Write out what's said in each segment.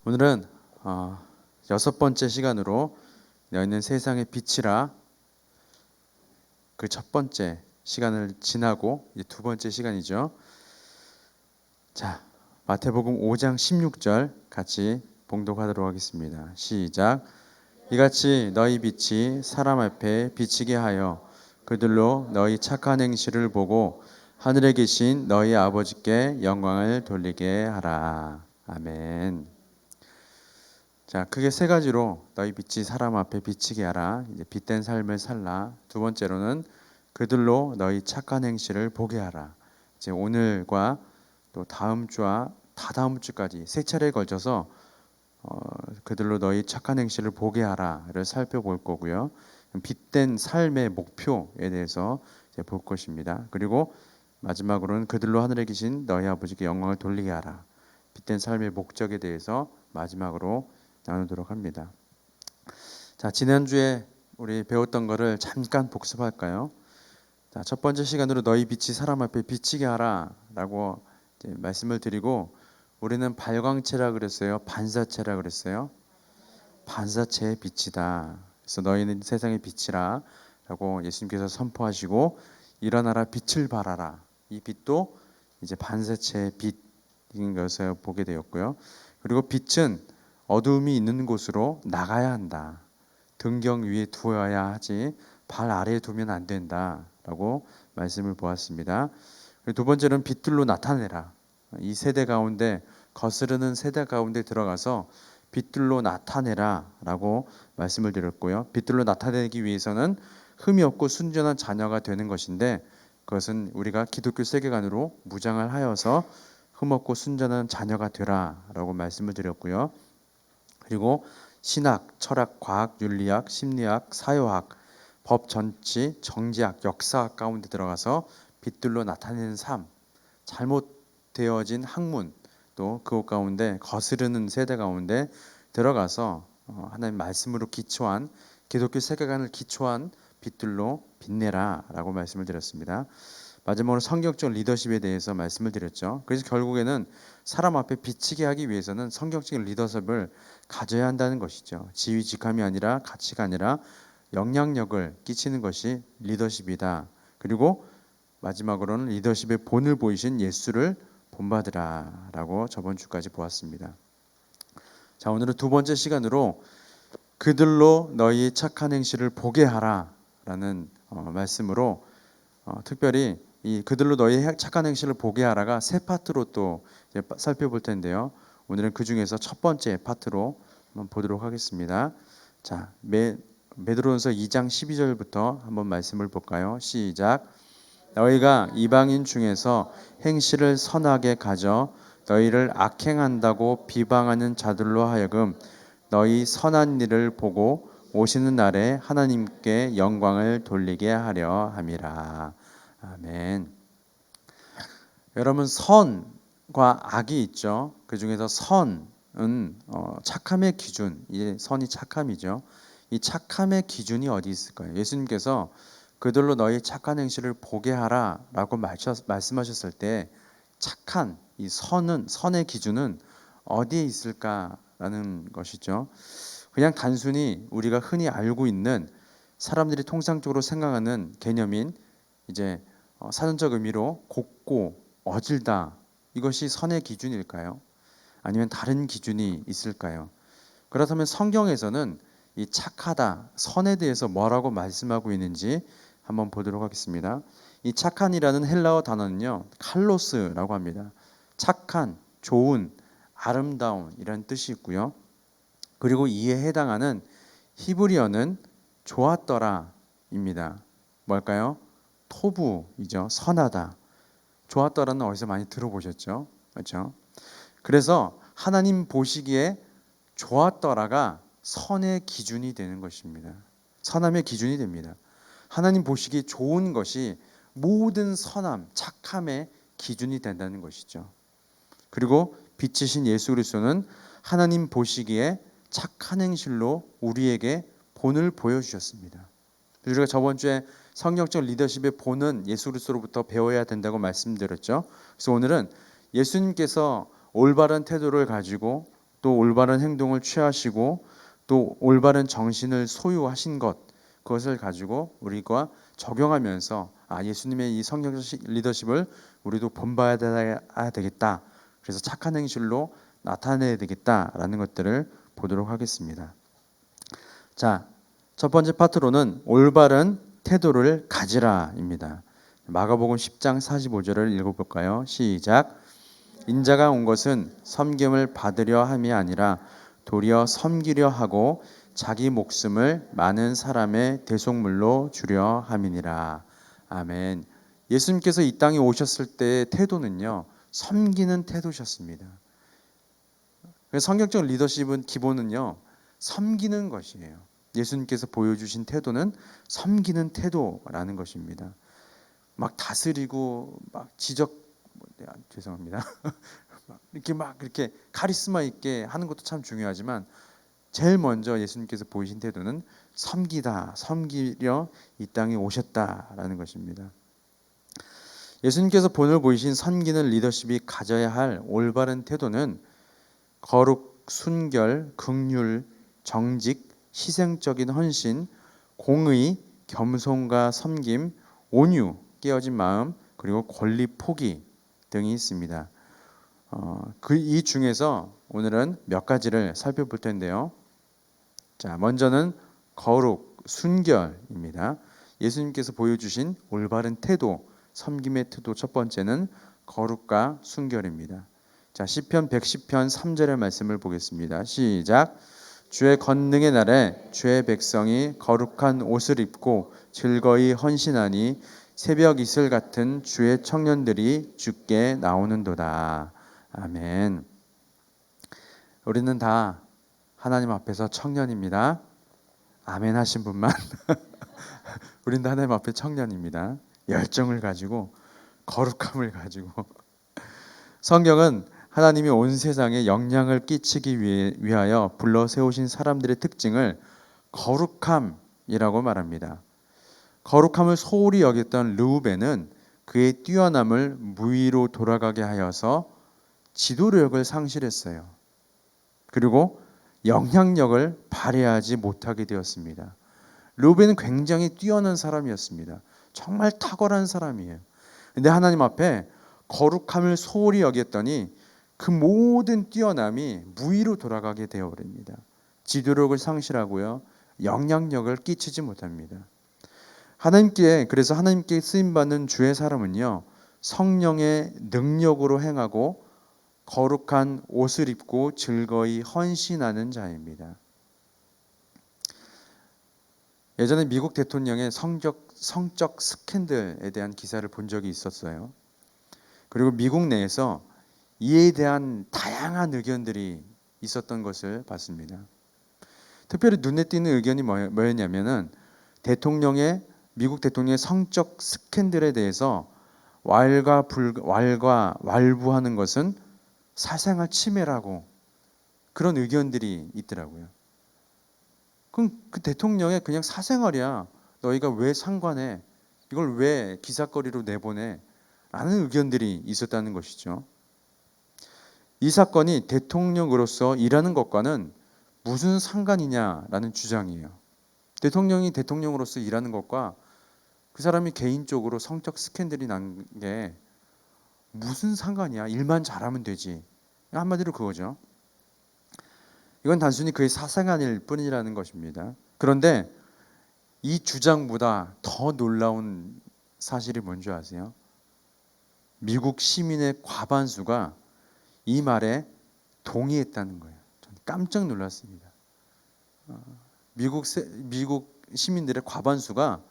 오늘은 여섯 번째 시간으로 너희는 세상의 빛이라, 그 첫 번째 시간을 지나고 이제 두 번째 시간이죠. 자, 마태복음 5장 16절 같이 봉독하도록 하겠습니다. 시작. 이같이 너희 빛이 사람 앞에 비치게 하여 그들로 너희 착한 행실을 보고 하늘에 계신 너희 아버지께 영광을 돌리게 하라. 아멘. 자, 크게 세 가지로 너희 빛이 사람 앞에 비치게 하라. 이제 빛된 삶을 살라. 두 번째로는 그들로 너희 착한 행실을 보게 하라. 이제 오늘과 또 다음 주와 다다음 주까지 세 차례에 걸쳐서 그들로 너희 착한 행실을 보게 하라를 살펴볼 거고요. 빛된 삶의 목표에 대해서 이제 볼 것입니다. 그리고 마지막으로는 그들로 하늘에 계신 너희 아버지께 영광을 돌리게 하라. 빛된 삶의 목적에 대해서 마지막으로 나누도록 합니다. 자, 지난주에 우리 배웠던 거를 잠깐 복습할까요? 자, 첫 번째 시간으로 너희 빛이 사람 앞에 비치게 하라라고 말씀을 드리고, 우리는 발광체라 그랬어요? 반사체라 그랬어요? 반사체의 빛이다. 그래서 너희는 세상의 빛이라 라고 예수님께서 선포하시고, 일어나라 빛을 발하라. 이 빛도 이제 반사체의 빛인 것을 보게 되었고요. 그리고 빛은 어두움이 있는 곳으로 나가야 한다. 등경 위에 두어야 하지 발 아래에 두면 안 된다라고 말씀을 보았습니다. 그리고 두 번째는 빛들로 나타내라. 이 세대 가운데, 거스르는 세대 가운데 들어가서 빛들로 나타내라라고 말씀을 드렸고요. 빛들로 나타내기 위해서는 흠이 없고 순전한 자녀가 되는 것인데, 그것은 우리가 기독교 세계관으로 무장을 하여서 흠없고 순전한 자녀가 되라라고 말씀을 드렸고요. 그리고 신학, 철학, 과학, 윤리학, 심리학, 사회학, 법, 정치, 정치학, 역사학 가운데 들어가서 빛들로 나타내는 삶, 잘못되어진 학문, 또 그것 가운데 거스르는 세대 가운데 들어가서 하나님 말씀으로 기초한, 기독교 세계관을 기초한 빛들로 빛내라라고 말씀을 드렸습니다. 마지막으로 성경적 리더십에 대해서 말씀을 드렸죠. 그래서 결국에는 사람 앞에 비치게 하기 위해서는 성경적인 리더십을 가져야 한다는 것이죠. 지휘직함이 아니라, 가치가 아니라 영향력을 끼치는 것이 리더십이다. 그리고 마지막으로는 리더십의 본을 보이신 예수를 본받으라 라고 저번 주까지 보았습니다. 자, 오늘은 두 번째 시간으로 그들로 너희 착한 행실을 보게 하라 라는 말씀으로, 특별히 이 그들로 너희 착한 행실을 보게 하라가 세 파트로 또 살펴볼 텐데요. 오늘은 그 중에서 첫 번째 파트로 한번 보도록 하겠습니다. 자, 베드로전서 2장 12절부터 한번 말씀을 볼까요? 시작. 너희가 이방인 중에서 행실을 선하게 가져 너희를 악행한다고 비방하는 자들로 하여금 너희 선한 일을 보고 오시는 날에 하나님께 영광을 돌리게 하려 함이라. 아멘. 여러분, 선과 악이 있죠. 그 중에서 선은 착함의 기준, 이 선이 착함이죠. 이 착함의 기준이 어디 있을까요? 예수님께서 그들로 너희 착한 행실을 보게 하라라고 말씀하셨을 때, 착한 이 선의 기준은 어디에 있을까라는 것이죠. 그냥 단순히 우리가 흔히 알고 있는, 사람들이 통상적으로 생각하는 개념인 이제 사전적 의미로 곱고 어질다, 이것이 선의 기준일까요? 아니면 다른 기준이 있을까요? 그렇다면 성경에서는 이 착하다, 선에 대해서 뭐라고 말씀하고 있는지 한번 보도록 하겠습니다. 이 착한이라는 헬라어 단어는요, 칼로스라고 합니다. 착한, 좋은, 아름다운 이런 뜻이 있고요. 그리고 이에 해당하는 히브리어는 좋았더라입니다. 뭘까요? 토부이죠. 선하다. 좋았더라는 어디서 많이 들어보셨죠? 그렇죠? 그래서 하나님 보시기에 좋았더라가 선의 기준이 되는 것입니다. 선함의 기준이 됩니다. 하나님 보시기에 좋은 것이 모든 선함, 착함의 기준이 된다는 것이죠. 그리고 빛이신 예수 그리스도는 하나님 보시기에 착한 행실로 우리에게 본을 보여주셨습니다. 우리가 저번 주에 성경적 리더십의 본은 예수 그리스도로부터 배워야 된다고 말씀드렸죠. 그래서 오늘은 예수님께서 올바른 태도를 가지고, 또 올바른 행동을 취하시고 또 올바른 정신을 소유하신 것, 그것을 가지고 우리가 적용하면서 예수님의 이 성경적 리더십을 우리도 본받아야 되겠다. 그래서 착한 행실로 나타내야 되겠다라는 것들을 보도록 하겠습니다. 자, 첫 번째 파트로는 올바른 태도를 가지라입니다. 마가복음 10장 45절을 읽어볼까요? 시작. 인자가 온 것은 섬김을 받으려 함이 아니라 도리어 섬기려 하고 자기 목숨을 많은 사람의 대속물로 주려 함이니라. 아멘. 예수님께서 이 땅에 오셨을 때의 태도는요, 섬기는 태도셨습니다. 성경적 리더십은 기본은요, 섬기는 것이에요. 예수님께서 보여주신 태도는 섬기는 태도라는 것입니다. 막 다스리고 막 죄송합니다. 이렇게 카리스마 있게 하는 것도 참 중요하지만 제일 먼저 예수님께서 보이신 태도는 섬기려 이 땅에 오셨다라는 것입니다. 예수님께서 본을 보이신 섬기는 리더십이 가져야 할 올바른 태도는 거룩, 순결, 긍휼, 정직, 희생적인 헌신, 공의, 겸손과 섬김, 온유, 깨어진 마음, 그리고 권리 포기 등이 있습니다. 이 중에서 오늘은 몇 가지를 살펴볼 텐데요. 자, 먼저는 거룩, 순결입니다. 예수님께서 보여주신 올바른 태도, 섬김의 태도 첫 번째는 거룩과 순결입니다. 자, 시편 110편 3절의 말씀을 보겠습니다. 시작. 주의 권능의 날에 주의 백성이 거룩한 옷을 입고 즐거이 헌신하니 새벽 이슬 같은 주의 청년들이 주께 나오는도다. 아멘. 우리는 다 하나님 앞에서 청년입니다. 아멘 하신 분만. 우리는 다 하나님 앞에 청년입니다. 열정을 가지고 거룩함을 가지고. 성경은 하나님이 온 세상에 영향을 끼치기 위하여 불러 세우신 사람들의 특징을 거룩함이라고 말합니다. 거룩함을 소홀히 여겼던 르우벤은 그의 뛰어남을 무위로 돌아가게 하여서 지도력을 상실했어요. 그리고 영향력을 발휘하지 못하게 되었습니다. 르우벤은 굉장히 뛰어난 사람이었습니다. 정말 탁월한 사람이에요. 근데 하나님 앞에 거룩함을 소홀히 여겼더니 그 모든 뛰어남이 무위로 돌아가게 되어버립니다. 지도력을 상실하고요, 영향력을 끼치지 못합니다. 그래서 하나님께 쓰임받는 주의 사람은요, 성령의 능력으로 행하고 거룩한 옷을 입고 즐거이 헌신하는 자입니다. 예전에 미국 대통령의 성적 스캔들에 대한 기사를 본 적이 있었어요. 그리고 미국 내에서 이에 대한 다양한 의견들이 있었던 것을 봤습니다. 특별히 눈에 띄는 의견이 뭐였냐면은 미국 대통령의 성적 스캔들에 대해서 왈부하는 것은 사생활 침해라고, 그런 의견들이 있더라고요. 그럼 그 대통령의 그냥 사생활이야. 너희가 왜 상관해? 이걸 왜 기사거리로 내보내? 라는 의견들이 있었다는 것이죠. 이 사건이 대통령으로서 일하는 것과는 무슨 상관이냐라는 주장이에요. 대통령이 대통령으로서 일하는 것과 그 사람이 개인적으로 성적 스캔들이 난 게 무슨 상관이야? 일만 잘하면 되지. 한마디로 그거죠. 이건 단순히 그의 사생활일 뿐이라는 것입니다. 그런데 이 주장보다 더 놀라운 사실이 뭔지 아세요? 미국 시민의 과반수가 이 말에 동의했다는 거예요. 저는 깜짝 놀랐습니다. 미국 시민들의 과반수가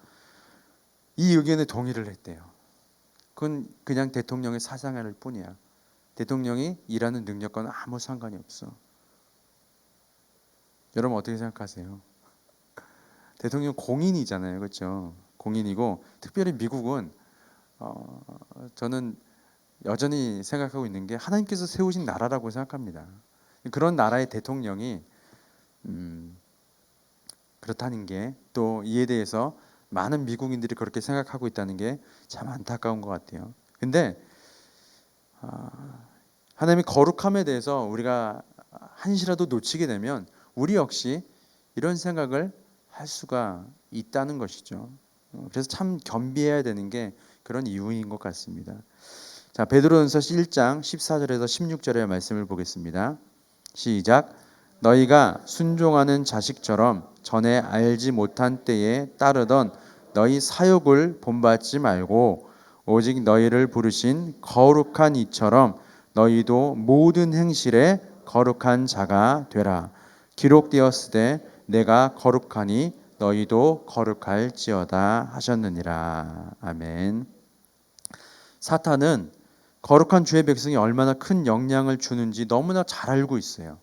이 의견에 동의를 했대요. 그건 그냥 대통령의 사생활일 뿐이야. 대통령이 일하는 능력과는 아무 상관이 없어. 여러분 어떻게 생각하세요? 대통령 공인이잖아요, 그렇죠? 공인이고, 특별히 미국은 저는 여전히 생각하고 있는 게 하나님께서 세우신 나라라고 생각합니다. 그런 나라의 대통령이 그렇다는 게, 또 이에 대해서 많은 미국인들이 그렇게 생각하고 있다는 게 참 안타까운 것 같아요. 근데 하나님의 거룩함에 대해서 우리가 한시라도 놓치게 되면 우리 역시 이런 생각을 할 수가 있다는 것이죠. 그래서 참 겸비해야 되는 게 그런 이유인 것 같습니다. 자, 베드로전서 1장 14절에서 16절의 말씀을 보겠습니다. 시작. 너희가 순종하는 자식처럼 전에 알지 못한 때에 따르던 너희 사욕을 본받지 말고 오직 너희를 부르신 거룩한 이처럼 너희도 모든 행실에 거룩한 자가 되라. 기록되었으되 내가 거룩하니 너희도 거룩할지어다 하셨느니라. 아멘. 사탄은 거룩한 주의 백성이 얼마나 큰 영향을 주는지 너무나 잘 알고 있어요.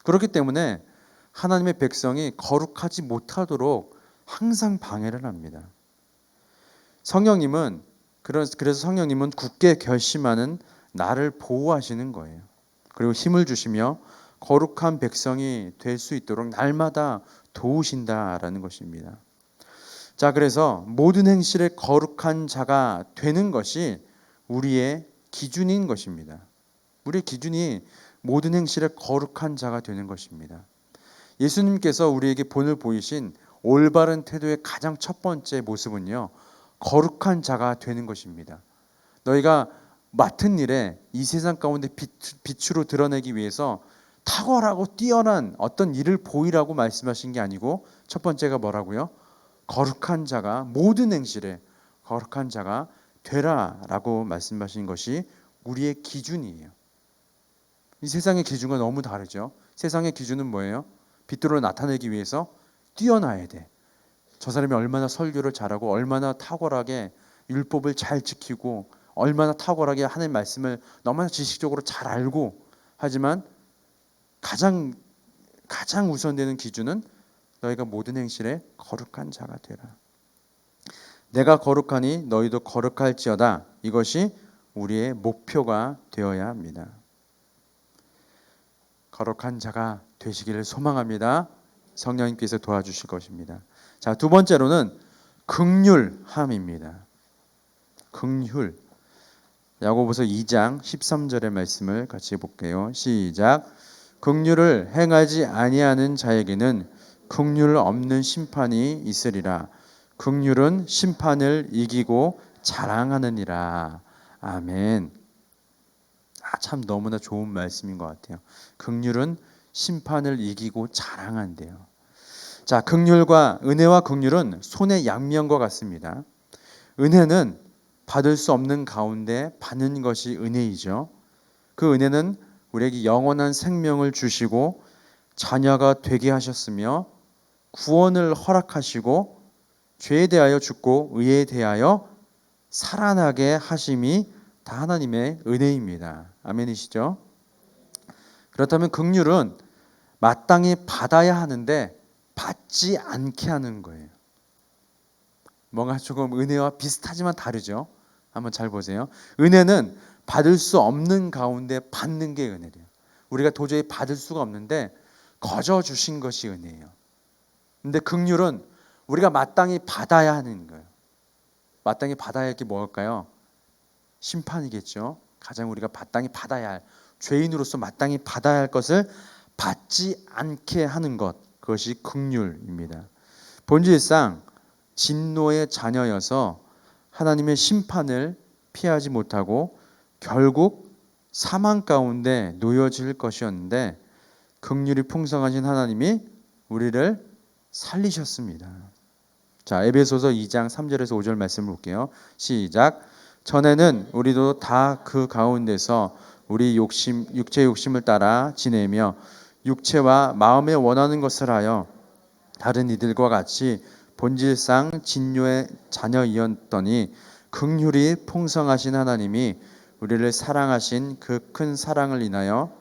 그렇기 때문에 하나님의 백성이 거룩하지 못하도록 항상 방해를 합니다. 성령님은 그래서 성령님은 굳게 결심하는 나를 보호하시는 거예요. 그리고 힘을 주시며 거룩한 백성이 될 수 있도록 날마다 도우신다라는 것입니다. 자, 그래서 모든 행실에 거룩한 자가 되는 것이 우리의 기준인 것입니다. 우리의 기준이 모든 행실에 거룩한 자가 되는 것입니다. 예수님께서 우리에게 본을 보이신 올바른 태도의 가장 첫 번째 모습은요, 거룩한 자가 되는 것입니다. 너희가 맡은 일에 이 세상 가운데 빛으로 드러내기 위해서 탁월하고 뛰어난 어떤 일을 보이라고 말씀하신 게 아니고 첫 번째가 뭐라고요? 거룩한 자가 모든 행실에 거룩한 자가 되라라고 말씀하신 것이 우리의 기준이에요. 이 세상의 기준과 너무 다르죠. 세상의 기준은 뭐예요? 빛으로 나타내기 위해서 뛰어나야 돼. 저 사람이 얼마나 설교를 잘하고 얼마나 탁월하게 율법을 잘 지키고 얼마나 탁월하게 하나님 말씀을 너무나 지식적으로 잘 알고, 하지만 가장 우선되는 기준은 너희가 모든 행실에 거룩한 자가 되라. 내가 거룩하니 너희도 거룩할지어다. 이것이 우리의 목표가 되어야 합니다. 거룩한 자가 되시기를 소망합니다. 성령님께서 도와주실 것입니다. 자, 두 번째로는 긍휼함입니다. 긍휼. 야고보서 2장 13절의 말씀을 같이 볼게요. 시작. 긍휼을 행하지 아니하는 자에게는 긍휼 없는 심판이 있으리라. 긍휼은 심판을 이기고 자랑하느니라. 아멘. 참 너무나 좋은 말씀인 것 같아요. 긍휼은 심판을 이기고 자랑한대요. 자, 긍휼과 은혜와 긍휼은 손의 양면과 같습니다. 은혜는 받을 수 없는 가운데 받는 것이 은혜이죠. 그 은혜는 우리에게 영원한 생명을 주시고 자녀가 되게 하셨으며 구원을 허락하시고 죄에 대하여 죽고 의에 대하여 살아나게 하심이 다 하나님의 은혜입니다. 아멘이시죠? 그렇다면 긍휼은 마땅히 받아야 하는데 받지 않게 하는 거예요. 뭔가 조금 은혜와 비슷하지만 다르죠. 한번 잘 보세요. 은혜는 받을 수 없는 가운데 받는 게 은혜래요. 우리가 도저히 받을 수가 없는데 거저 주신 것이 은혜예요. 근데 긍휼은 우리가 마땅히 받아야 하는 거예요. 마땅히 받아야 할 게 뭘까요? 심판이겠죠. 가장 우리가 마땅히 받아야 할, 죄인으로서 마땅히 받아야 할 것을 받지 않게 하는 것, 그것이 긍휼입니다. 본질상 진노의 자녀여서 하나님의 심판을 피하지 못하고 결국 사망 가운데 놓여질 것이었는데 긍휼이 풍성하신 하나님이 우리를 살리셨습니다. 자, 에베소서 2장 3절에서 5절 말씀을 볼게요. 시작. 전에는 우리도 다 그 가운데서 우리 육체 욕심을 따라 지내며 육체와 마음에 원하는 것을 하여 다른 이들과 같이 본질상 진노의 자녀이었더니 긍휼이 풍성하신 하나님이 우리를 사랑하신 그 큰 사랑을 인하여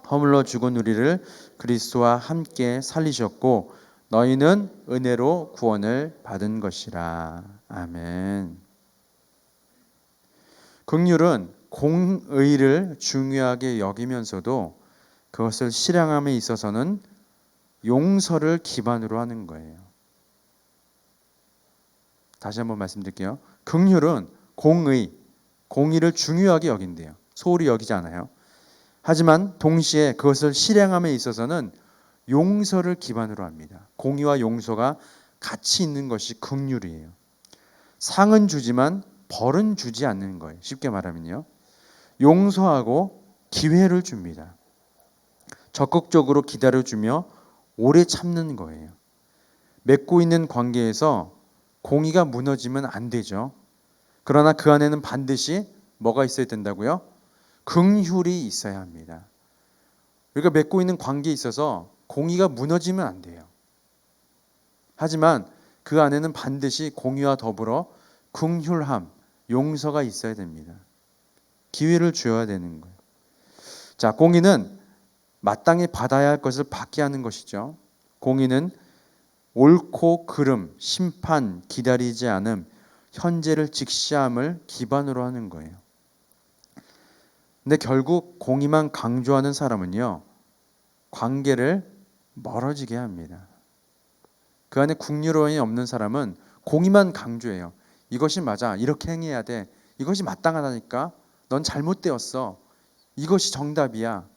허물러 죽은 우리를 그리스도와 함께 살리셨고 너희는 은혜로 구원을 받은 것이라. 아멘. 긍휼은 공의를 중요하게 여기면서도 그것을 실행함에 있어서는 용서를 기반으로 하는 거예요. 다시 한번 말씀드릴게요. 긍휼은 공의를 중요하게 여긴대요. 소홀히 여기지 않아요. 하지만 동시에 그것을 실행함에 있어서는 용서를 기반으로 합니다. 공의와 용서가 같이 있는 것이 긍휼이에요. 상은 주지만 벌은 주지 않는 거예요. 쉽게 말하면요. 용서하고 기회를 줍니다. 적극적으로 기다려주며 오래 참는 거예요. 맺고 있는 관계에서 공의가 무너지면 안 되죠. 그러나 그 안에는 반드시 뭐가 있어야 된다고요? 긍휼이 있어야 합니다. 우리가 맺고 있는 관계에 있어서 공의가 무너지면 안 돼요. 하지만 그 안에는 반드시 공의와 더불어 긍휼함, 용서가 있어야 됩니다. 기회를 주어야 되는 거예요. 자, 공의는 마땅히 받아야 할 것을 받게 하는 것이죠. 공의는 옳고 그름, 심판, 기다리지 않음, 현재를 직시함을 기반으로 하는 거예요. 근데 결국 공의만 강조하는 사람은요, 관계를 멀어지게 합니다. 그 안에 긍휼함이 없는 사람은 공의만 강조해요. 이것이 맞아. 이렇게 행해야 돼. 이것이 마땅하다니까. 넌 잘못되었어. 이것이 정답이야.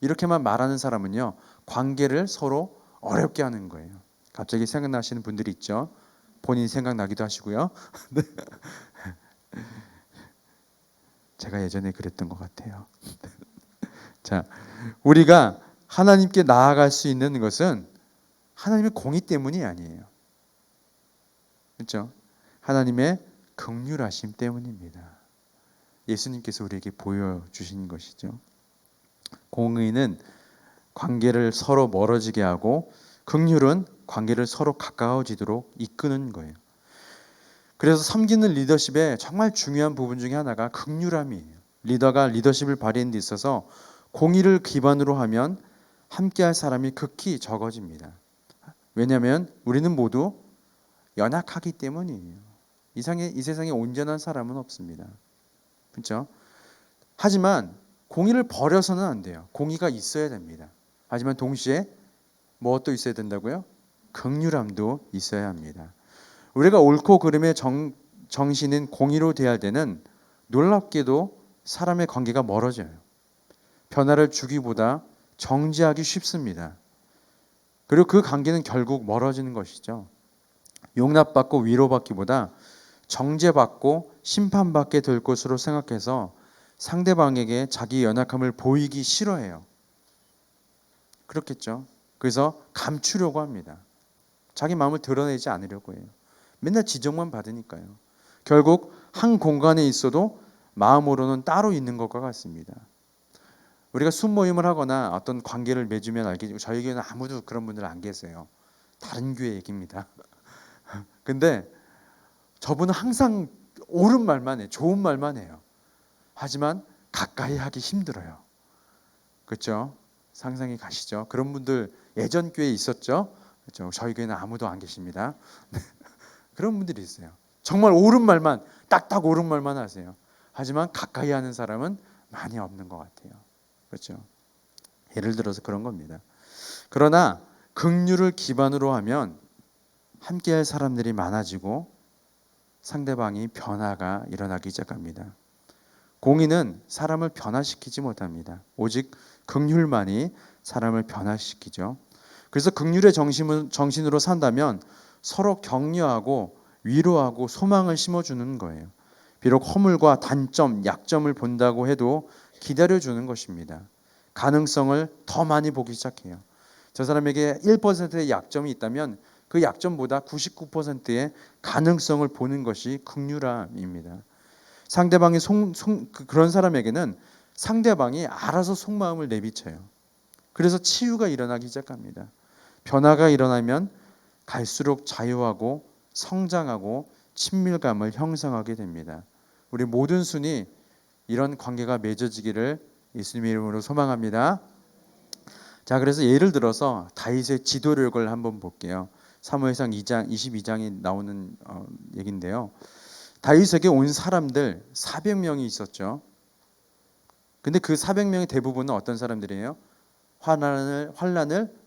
이렇게만 말하는 사람은요, 관계를 서로 어렵게 하는 거예요. 갑자기 생각나시는 분들이 있죠. 본인이 생각나기도 하시고요. 제가 예전에 그랬던 것 같아요. 자, 우리가 하나님께 나아갈 수 있는 것은 하나님의 공의 때문이 아니에요. 그렇죠? 하나님의 긍휼하심 때문입니다. 예수님께서 우리에게 보여주신 것이죠. 공의는 관계를 서로 멀어지게 하고 긍휼은 관계를 서로 가까워지도록 이끄는 거예요. 그래서 섬기는 리더십의 정말 중요한 부분 중에 하나가 긍휼함이에요. 리더가 리더십을 발휘하는 데 있어서 공의를 기반으로 하면 함께할 사람이 극히 적어집니다. 왜냐하면 우리는 모두 연약하기 때문이에요. 이 세상에 온전한 사람은 없습니다. 그렇죠? 하지만 공의를 버려서는 안 돼요. 공의가 있어야 됩니다. 하지만 동시에 무엇도 있어야 된다고요? 긍휼함도 있어야 합니다. 우리가 옳고 그름의 정신인 공의로 대할 때는 놀랍게도 사람의 관계가 멀어져요. 변화를 주기보다 정지하기 쉽습니다. 그리고 그 관계는 결국 멀어지는 것이죠. 용납받고 위로받기보다 정죄받고 심판받게 될 것으로 생각해서 상대방에게 자기 연약함을 보이기 싫어해요. 그렇겠죠. 그래서 감추려고 합니다. 자기 마음을 드러내지 않으려고 해요. 맨날 지적만 받으니까요. 결국 한 공간에 있어도 마음으로는 따로 있는 것과 같습니다. 우리가 순모임을 하거나 어떤 관계를 맺으면 알겠지만 저희 교회는 아무도 그런 분들 안 계세요. 다른 교회 얘기입니다. 근데 저분은 항상 옳은 말만 해요. 좋은 말만 해요. 하지만 가까이 하기 힘들어요. 그렇죠? 상상이 가시죠? 그런 분들 예전 교회에 있었죠? 그렇죠? 저희 교회는 아무도 안 계십니다. 그런 분들이 있어요. 정말 옳은 말만 딱딱 옳은 말만 하세요. 하지만 가까이 하는 사람은 많이 없는 것 같아요. 그렇죠? 예를 들어서 그런 겁니다. 그러나 긍휼을 기반으로 하면 함께할 사람들이 많아지고 상대방이 변화가 일어나기 시작합니다. 공의는 사람을 변화시키지 못합니다. 오직 긍휼만이 사람을 변화시키죠. 그래서 긍휼의 정신으로 산다면 서로 격려하고 위로하고 소망을 심어주는 거예요. 비록 허물과 단점, 약점을 본다고 해도 기다려주는 것입니다. 가능성을 더 많이 보기 시작해요. 저 사람에게 1%의 약점이 있다면 그 약점보다 99%의 가능성을 보는 것이 긍휼함입니다. 상대방이 그런 사람에게는 상대방이 알아서 속마음을 내비쳐요. 그래서 치유가 일어나기 시작합니다. 변화가 일어나면 갈수록 자유하고 성장하고 친밀감을 형성하게 됩니다. 우리 모든 순이 이런 관계가 맺어지기를 예수님의 이름으로 소망합니다. 자, 그래서 예를 들어서 다윗의 지도력을 한번 볼게요. 사무엘상 2장 22장이 나오는 얘기인데요. 다윗에게 온 사람들 400명이 있었죠. 근데 그 400명의 대부분은 어떤 사람들이에요? 환난을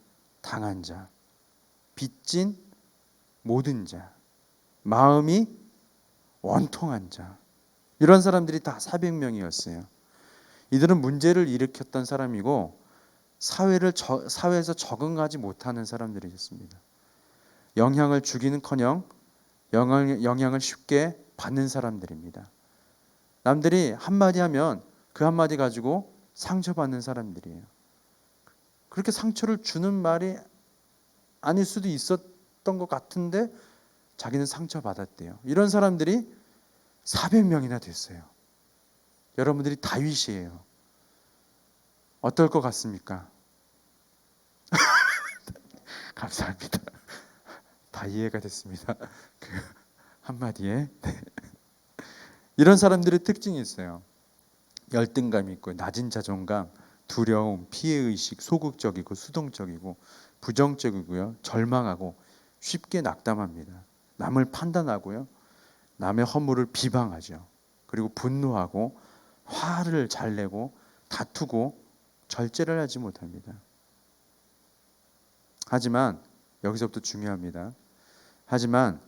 당한 자, 빚진 모든 자, 마음이 원통한 자, 이런 사람들이 다 400명이었어요. 이들은 문제를 일으켰던 사람이고 사회에서 적응하지 못하는 사람들이었습니다. 영향을 주기는커녕 영향을 쉽게 받는 사람들입니다. 남들이 한마디 하면 그 한마디 가지고 상처받는 사람들이에요. 그렇게 상처를 주는 말이 아닐 수도 있었던 것 같은데 자기는 상처받았대요. 이런 사람들이 400명이나 됐어요. 여러분들이 다윗이에요. 어떨 것 같습니까? 감사합니다. 다 이해가 됐습니다. 그 한마디에. 네. 이런 사람들의 특징이 있어요. 열등감이 있고 낮은 자존감, 두려움, 피해의식, 소극적이고 수동적이고 부정적이고요. 절망하고 쉽게 낙담합니다. 남을 판단하고요. 남의 허물을 비방하죠. 그리고 분노하고 화를 잘 내고 다투고 절제를 하지 못합니다. 하지만 여기서부터 중요합니다. 하지만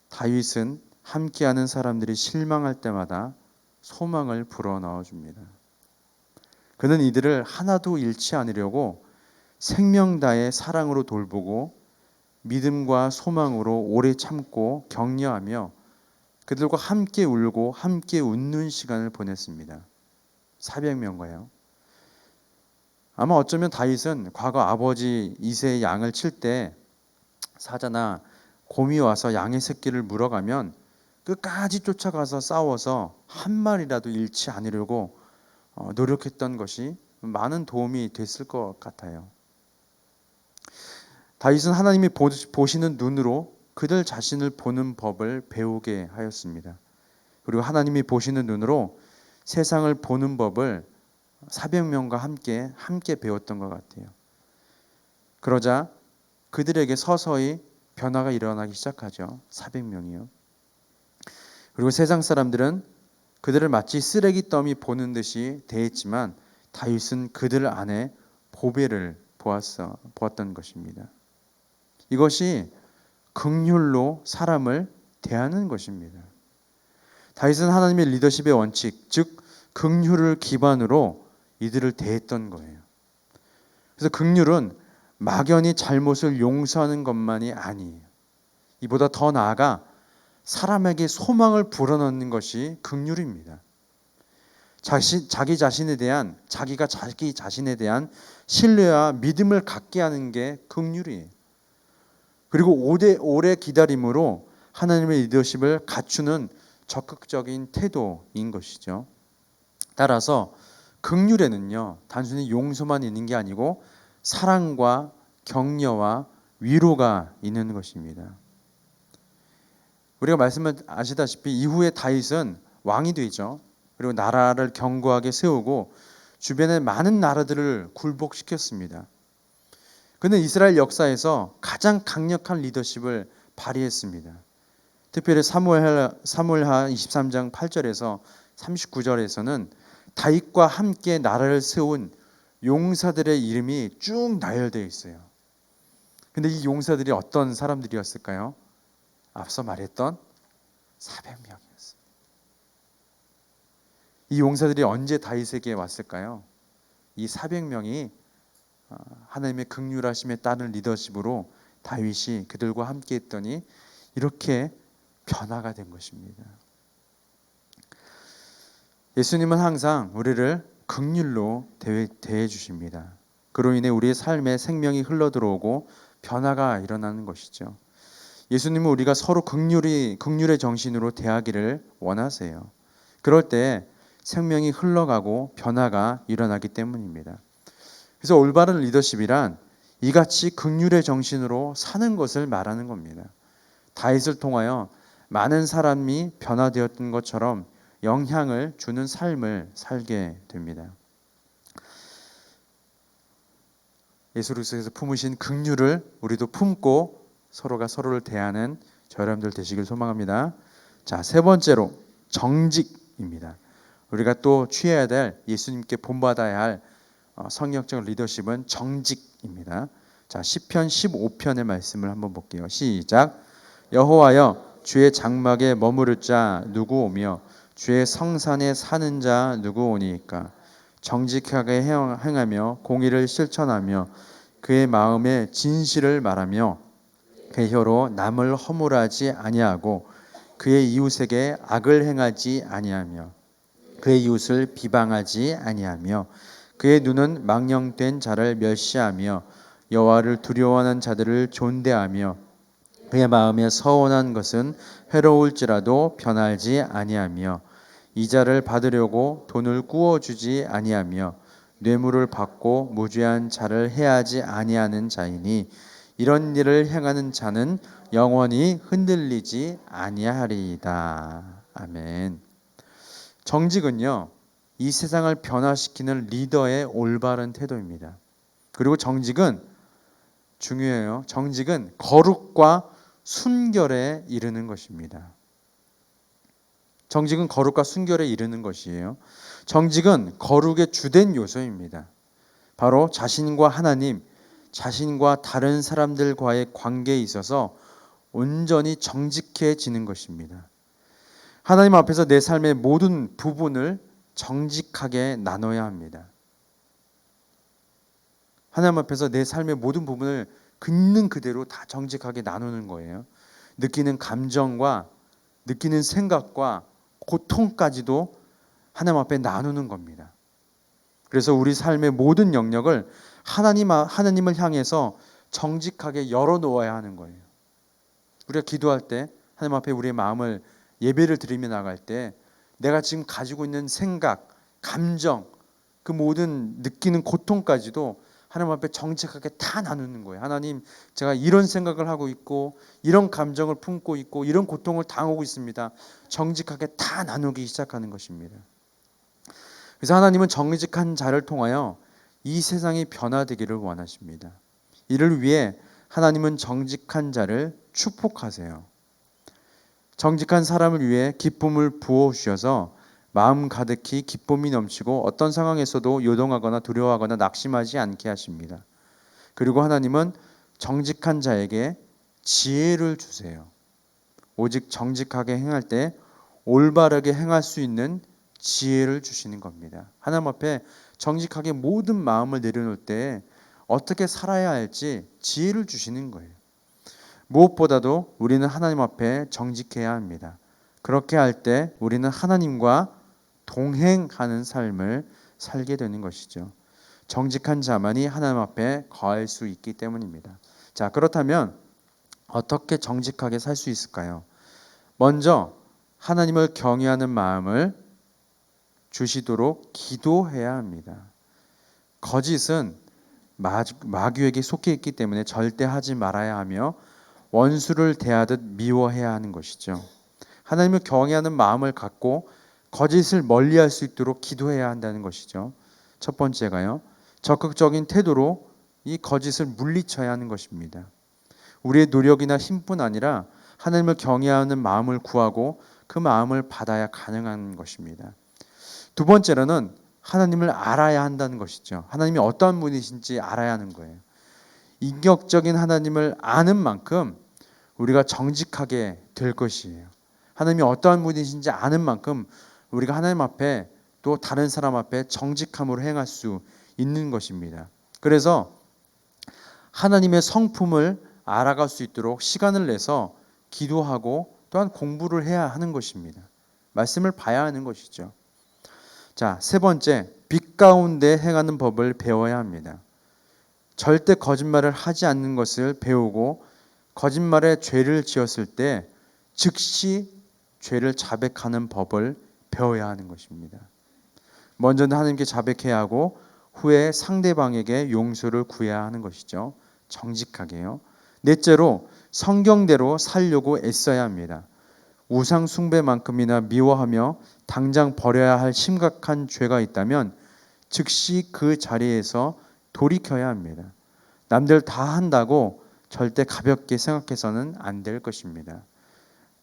다윗은 함께하는 사람들이 실망할 때마다 소망을 불어넣어 줍니다. 그는 이들을 하나도 잃지 않으려고 생명 다해 사랑으로 돌보고 믿음과 소망으로 오래 참고 격려하며 그들과 함께 울고 함께 웃는 시간을 보냈습니다. 400명과요. 아마 어쩌면 다윗은 과거 아버지 이새의 양을 칠 때 사자나 곰이 와서 양의 새끼를 물어가면 끝까지 쫓아가서 싸워서 한 마리라도 잃지 않으려고 노력했던 것이 많은 도움이 됐을 것 같아요. 다윗은 하나님이 보시는 눈으로 그들 자신을 보는 법을 배우게 하였습니다. 그리고 하나님이 보시는 눈으로 세상을 보는 법을 400명과 함께 배웠던 것 같아요. 그러자 그들에게 서서히 변화가 일어나기 시작하죠. 400명이요. 그리고 세상 사람들은 그들을 마치 쓰레기 더미 보는 듯이 대했지만 다윗은 그들 안에 보배를 보았던 것입니다. 이것이 긍휼로 사람을 대하는 것입니다. 다윗은 하나님의 리더십의 원칙, 즉 긍휼을 기반으로 이들을 대했던 거예요. 그래서 긍휼은 막연히 잘못을 용서하는 것만이 아니에요. 이보다 더 나아가 사람에게 소망을 불어넣는 것이 긍휼입니다. 자기 자신에 대한 자기가 자기 자신에 대한 신뢰와 믿음을 갖게 하는 게 긍휼이에요. 그리고 오래 기다림으로 하나님의 리더십을 갖추는 적극적인 태도인 것이죠. 따라서 긍휼에는요, 단순히 용서만 있는 게 아니고 사랑과 격려와 위로가 있는 것입니다. 우리가 말씀을 아시다시피 이후에 다윗은 왕이 되죠. 그리고 나라를 견고하게 세우고 주변의 많은 나라들을 굴복시켰습니다. 그는 이스라엘 역사에서 가장 강력한 리더십을 발휘했습니다. 특별히 사무엘하 23장 8절에서 39절에서는 다윗과 함께 나라를 세운 용사들의 이름이 쭉 나열되어 있어요. 근데 이 용사들이 어떤 사람들이었을까요? 앞서 말했던 400명이었습니다. 이 용사들이 언제 다윗에게 왔을까요? 이 400명이 하나님의 긍휼하심에 따른 리더십으로 다윗이 그들과 함께 했더니 이렇게 변화가 된 것입니다. 예수님은 항상 우리를 긍휼로 대해 주십니다. 그로 인해 우리의 삶에 생명이 흘러들어오고 변화가 일어나는 것이죠. 예수님은 우리가 서로 긍휼의 정신으로 대하기를 원하세요. 그럴 때 생명이 흘러가고 변화가 일어나기 때문입니다. 그래서 올바른 리더십이란 이같이 긍휼의 정신으로 사는 것을 말하는 겁니다. 다윗을 통하여 많은 사람이 변화되었던 것처럼 영향을 주는 삶을 살게 됩니다. 예수 그리스도께서 품으신 긍휼을 우리도 품고 서로가 서로를 대하는 저 여러분들 되시길 소망합니다. 자, 세 번째로 정직입니다. 우리가 또 취해야 될 예수님께 본받아야 할 성령적 리더십은 정직입니다. 자, 시편 15편의 말씀을 한번 볼게요. 시작. 여호와여, 주의 장막에 머무를 자 누구 오며 주의 성산에 사는 자 누구 오니까? 정직하게 행하며 공의를 실천하며 그의 마음에 진실을 말하며 그의 혀로 남을 허물하지 아니하고 그의 이웃에게 악을 행하지 아니하며 그의 이웃을 비방하지 아니하며 그의 눈은 망령된 자를 멸시하며 여호와를 두려워하는 자들을 존대하며 그의 마음에 서원한 것은 해로울지라도 변하지 아니하며 이자를 받으려고 돈을 꾸어주지 아니하며 뇌물을 받고 무죄한 자를 해하지 아니하는 자이니 이런 일을 행하는 자는 영원히 흔들리지 아니하리이다. 아멘. 정직은요, 이 세상을 변화시키는 리더의 올바른 태도입니다. 그리고 정직은 중요해요. 정직은 거룩과 순결에 이르는 것입니다. 정직은 거룩과 순결에 이르는 것이에요. 정직은 거룩의 주된 요소입니다. 바로 자신과 하나님, 자신과 다른 사람들과의 관계에 있어서 온전히 정직해지는 것입니다. 하나님 앞에서 내 삶의 모든 부분을 정직하게 나눠야 합니다. 하나님 앞에서 내 삶의 모든 부분을 있는 그대로 다 정직하게 나누는 거예요. 느끼는 감정과 느끼는 생각과 고통까지도 하나님 앞에 나누는 겁니다. 그래서 우리 삶의 모든 영역을 하나님을 향해서 정직하게 열어놓아야 하는 거예요. 우리가 기도할 때 하나님 앞에 우리의 마음을 예배를 드리며 나갈 때 내가 지금 가지고 있는 생각, 감정, 그 모든 느끼는 고통까지도 하나님 앞에 정직하게 다 나누는 거예요. 하나님, 제가 이런 생각을 하고 있고 이런 감정을 품고 있고 이런 고통을 당하고 있습니다. 정직하게 다 나누기 시작하는 것입니다. 그래서 하나님은 정직한 자를 통하여 이 세상이 변화되기를 원하십니다. 이를 위해 하나님은 정직한 자를 축복하세요. 정직한 사람을 위해 기쁨을 부어주셔서 마음 가득히 기쁨이 넘치고 어떤 상황에서도 요동하거나 두려워하거나 낙심하지 않게 하십니다. 그리고 하나님은 정직한 자에게 지혜를 주세요. 오직 정직하게 행할 때 올바르게 행할 수 있는 지혜를 주시는 겁니다. 하나님 앞에 정직하게 모든 마음을 내려놓을 때 어떻게 살아야 할지 지혜를 주시는 거예요. 무엇보다도 우리는 하나님 앞에 정직해야 합니다. 그렇게 할 때 우리는 하나님과 동행하는 삶을 살게 되는 것이죠. 정직한 자만이 하나님 앞에 거할 수 있기 때문입니다. 자, 그렇다면 어떻게 정직하게 살 수 있을까요? 먼저 하나님을 경외하는 마음을 주시도록 기도해야 합니다. 거짓은 마귀에게 속해 있기 때문에 절대 하지 말아야 하며 원수를 대하듯 미워해야 하는 것이죠. 하나님을 경외하는 마음을 갖고 거짓을 멀리할 수 있도록 기도해야 한다는 것이죠. 첫 번째가요, 적극적인 태도로 이 거짓을 물리쳐야 하는 것입니다. 우리의 노력이나 힘뿐 아니라 하나님을 경외하는 마음을 구하고 그 마음을 받아야 가능한 것입니다. 두 번째로는 하나님을 알아야 한다는 것이죠. 하나님이 어떠한 분이신지 알아야 하는 거예요. 인격적인 하나님을 아는 만큼 우리가 정직하게 될 것이에요. 하나님이 어떠한 분이신지 아는 만큼 우리가 하나님 앞에 또 다른 사람 앞에 정직함으로 행할 수 있는 것입니다. 그래서 하나님의 성품을 알아갈 수 있도록 시간을 내서 기도하고 또한 공부를 해야 하는 것입니다. 말씀을 봐야 하는 것이죠. 자, 세 번째, 빛 가운데 행하는 법을 배워야 합니다. 절대 거짓말을 하지 않는 것을 배우고 거짓말에 죄를 지었을 때 즉시 죄를 자백하는 법을 배워야 하는 것입니다. 먼저는 하나님께 자백해야 하고 후에 상대방에게 용서를 구해야 하는 것이죠. 정직하게요. 넷째로 성경대로 살려고 애써야 합니다. 우상 숭배만큼이나 미워하며 당장 버려야 할 심각한 죄가 있다면 즉시 그 자리에서 돌이켜야 합니다. 남들 다 한다고 절대 가볍게 생각해서는 안 될 것입니다.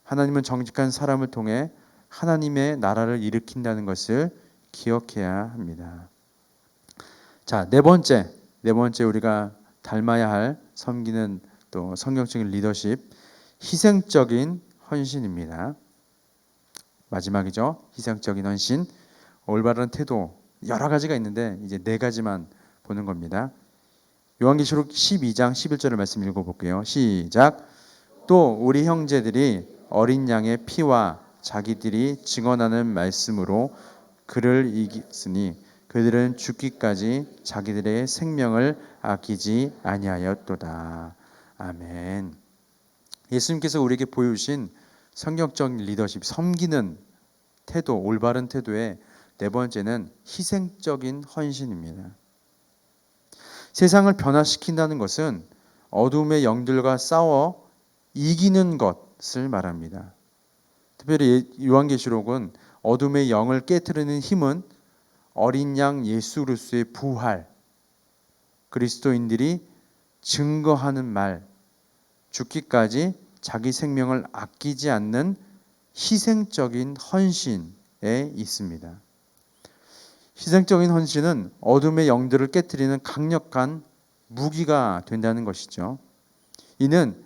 하나님은 정직한 사람을 통해 하나님의 나라를 일으킨다는 것을 기억해야 합니다. 자, 네 번째 우리가 닮아야 할 섬기는 또 성경적인 리더십, 희생적인 헌신입니다. 마지막이죠. 희생적인 헌신, 올바른 태도, 여러 가지가 있는데 이제 네 가지만 보는 겁니다. 요한계시록 12장 11절의 말씀 읽어볼게요. 시작. 또 우리 형제들이 어린 양의 피와 자기들이 증언하는 말씀으로 그를 이겼으니 그들은 죽기까지 자기들의 생명을 아끼지 아니하였도다. 아멘. 예수님께서 우리에게 보여주신 성경적 리더십, 섬기는 태도, 올바른 태도의 네 번째는 희생적인 헌신입니다. 세상을 변화시킨다는 것은 어둠의 영들과 싸워 이기는 것을 말합니다. 특별히 요한계시록은 어둠의 영을 깨트리는 힘은 어린 양 예수 그리스도의 부활, 그리스도인들이 증거하는 말, 죽기까지 자기 생명을 아끼지 않는 희생적인 헌신에 있습니다. 희생적인 헌신은 어둠의 영들을 깨트리는 강력한 무기가 된다는 것이죠. 이는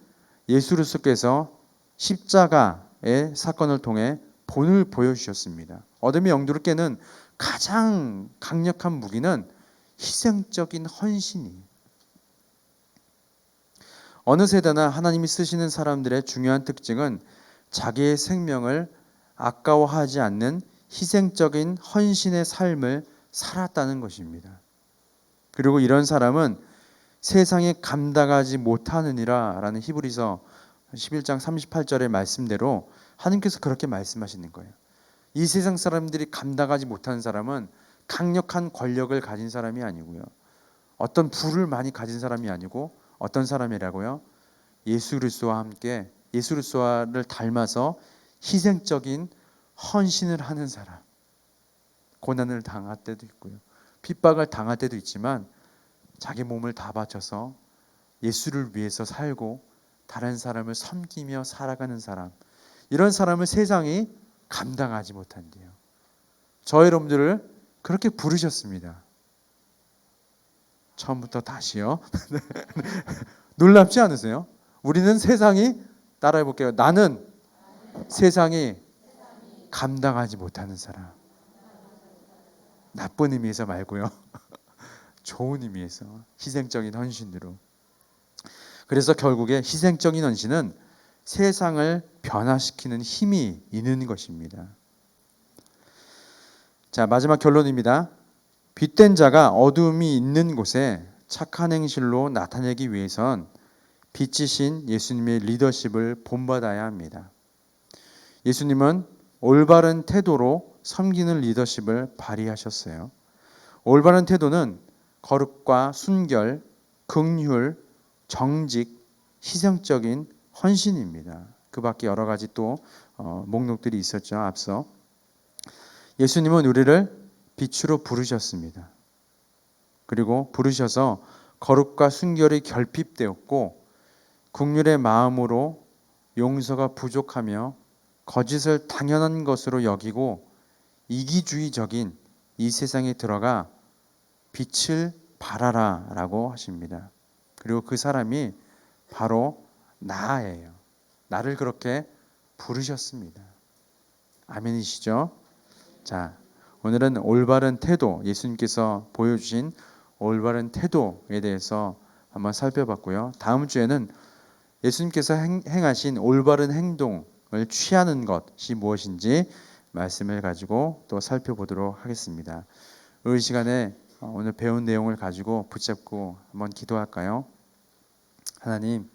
예수 그리스도께서 십자가의 사건을 통해 본을 보여주셨습니다. 어둠의 영들을 깨는 가장 강력한 무기는 희생적인 헌신이에요. 어느 세대나 하나님이 쓰시는 사람들의 중요한 특징은 자기의 생명을 아까워하지 않는 희생적인 헌신의 삶을 살았다는 것입니다. 그리고 이런 사람은 세상에 감당하지 못하느니라 라는 히브리서 11장 38절의 말씀대로 하나님께서 그렇게 말씀하시는 거예요. 이 세상 사람들이 감당하지 못하는 사람은 강력한 권력을 가진 사람이 아니고요. 어떤 부를 많이 가진 사람이 아니고 어떤 사람이라고요? 예수 그리스도와 함께 예수 그리스도를 닮아서 희생적인 헌신을 하는 사람. 고난을 당할 때도 있고요. 핍박을 당할 때도 있지만 자기 몸을 다 바쳐서 예수를 위해서 살고 다른 사람을 섬기며 살아가는 사람. 이런 사람을 세상이 감당하지 못한대요. 저 여러분들을 그렇게 부르셨습니다. 처음부터 다시요. 놀랍지 않으세요? 우리는 세상이 따라해 볼게요. 나는 세상이 감당하지 못하는 사람. 나쁜 의미에서 말고요. 좋은 의미에서 희생적인 헌신으로. 그래서 결국에 희생적인 헌신은 세상을 변화시키는 힘이 있는 것입니다. 자, 마지막 결론입니다. 빛된 자가 어둠이 있는 곳에 착한 행실로 나타내기 위해선 빛이신 예수님의 리더십을 본받아야 합니다. 예수님은 올바른 태도로 섬기는 리더십을 발휘하셨어요. 올바른 태도는 거룩과 순결, 긍휼, 정직, 희생적인 헌신입니다. 그 밖에 여러 가지 또 목록들이 있었죠. 앞서 예수님은 우리를 빛으로 부르셨습니다. 그리고 부르셔서 거룩과 순결이 결핍되었고 긍휼의 마음으로 용서가 부족하며 거짓을 당연한 것으로 여기고 이기주의적인 이 세상에 들어가 빛을 발하라 라고 하십니다. 그리고 그 사람이 바로 나예요. 나를 그렇게 부르셨습니다. 아멘이시죠? 자, 오늘은 올바른 태도, 예수님께서 보여주신 올바른 태도에 대해서 한번 살펴봤고요. 다음 주에는 예수님께서 행하신 올바른 행동을 취하는 것이 무엇인지 말씀을 가지고 또 살펴보도록 하겠습니다. 이 시간에 오늘 배운 내용을 가지고 붙잡고 한번 기도할까요? 하나님,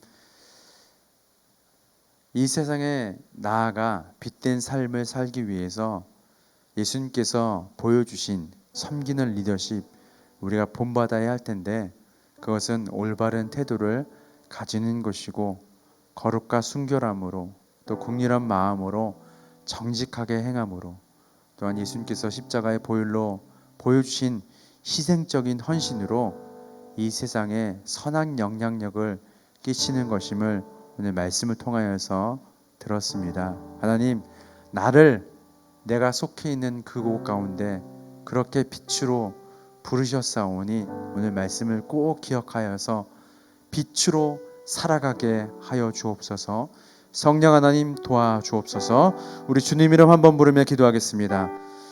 이 세상에 나아가 빛된 삶을 살기 위해서 예수님께서 보여주신 섬기는 리더십 우리가 본받아야 할 텐데 그것은 올바른 태도를 가지는 것이고 거룩과 순결함으로 또 긍휼한 마음으로 정직하게 행함으로 또한 예수님께서 십자가의 보혈로 보여주신 희생적인 헌신으로 이 세상에 선한 영향력을 끼치는 것임을 오늘 말씀을 통하여서 들었습니다. 하나님, 나를 내가 속해 있는 그곳 가운데 그렇게 빛으로 부르셨사오니 오늘 말씀을 꼭 기억하여서 빛으로 살아가게 하여 주옵소서. 성령 하나님 도와주옵소서. 우리 주님 이름 한번 부르며 기도하겠습니다.